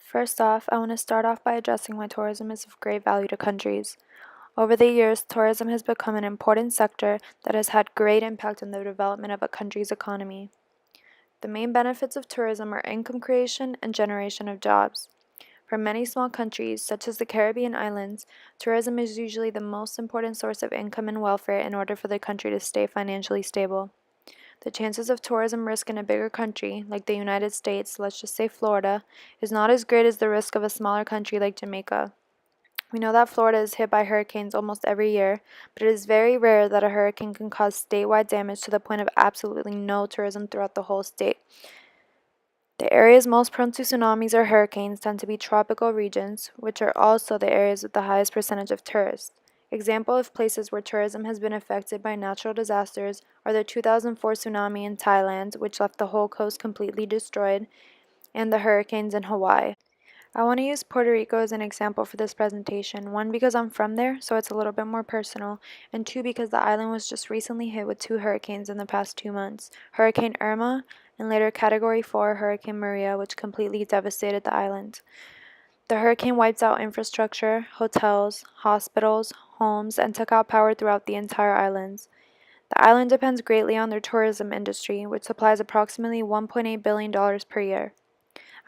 First off, I want to start off by addressing why tourism is of great value to countries. Over the years, tourism has become an important sector that has had great impact on the development of a country's economy. The main benefits of tourism are income creation and generation of jobs. For many small countries, such as the Caribbean islands, tourism is usually the most important source of income and welfare in order for the country to stay financially stable. The chances of tourism risk in a bigger country, like the United States, let's just say Florida, is not as great as the risk of a smaller country like Jamaica. We know that Florida is hit by hurricanes almost every year, but it is very rare that a hurricane can cause statewide damage to the point of absolutely no tourism throughout the whole state. The areas most prone to tsunamis or hurricanes tend to be tropical regions, which are also the areas with the highest percentage of tourists. Example of places where tourism has been affected by natural disasters are the 2004 tsunami in Thailand, which left the whole coast completely destroyed, and the hurricanes in Hawaii. I want to use Puerto Rico as an example for this presentation, one because I'm from there, so it's a little bit more personal, and two because the island was just recently hit with two hurricanes in the past 2 months, Hurricane Irma and later Category 4 Hurricane Maria, which completely devastated the island. The hurricane wiped out infrastructure, hotels, hospitals, homes, and took out power throughout the entire islands. The island depends greatly on their tourism industry, which supplies approximately $1.8 billion per year.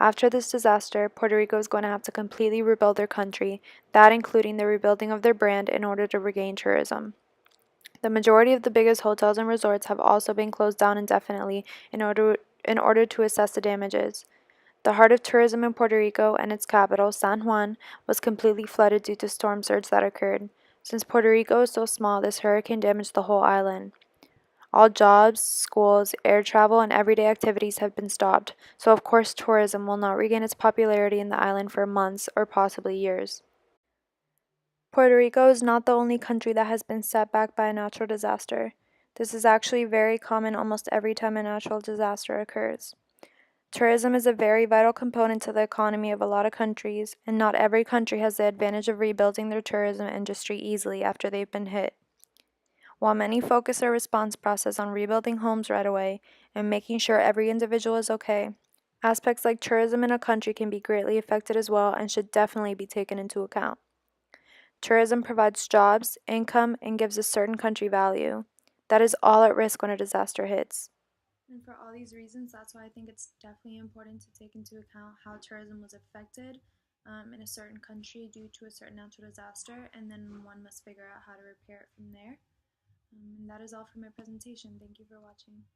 After this disaster, Puerto Rico is going to have to completely rebuild their country, that including the rebuilding of their brand in order to regain tourism. The majority of the biggest hotels and resorts have also been closed down indefinitely in order to assess the damages. The heart of tourism in Puerto Rico and its capital, San Juan, was completely flooded due to storm surge that occurred. Since Puerto Rico is so small, this hurricane damaged the whole island. All jobs, schools, air travel, and everyday activities have been stopped, so of course tourism will not regain its popularity in the island for months or possibly years. Puerto Rico is not the only country that has been set back by a natural disaster. This is actually very common almost every time a natural disaster occurs. Tourism is a very vital component to the economy of a lot of countries, and not every country has the advantage of rebuilding their tourism industry easily after they've been hit. While many focus their response process on rebuilding homes right away and making sure every individual is okay, aspects like tourism in a country can be greatly affected as well and should definitely be taken into account. Tourism provides jobs, income, and gives a certain country value. That is all at risk when a disaster hits. And for all these reasons, that's why I think it's definitely important to take into account how tourism was affected in a certain country due to a certain natural disaster, and then one must figure out how to repair it from there. And that is all for my presentation. Thank you for watching.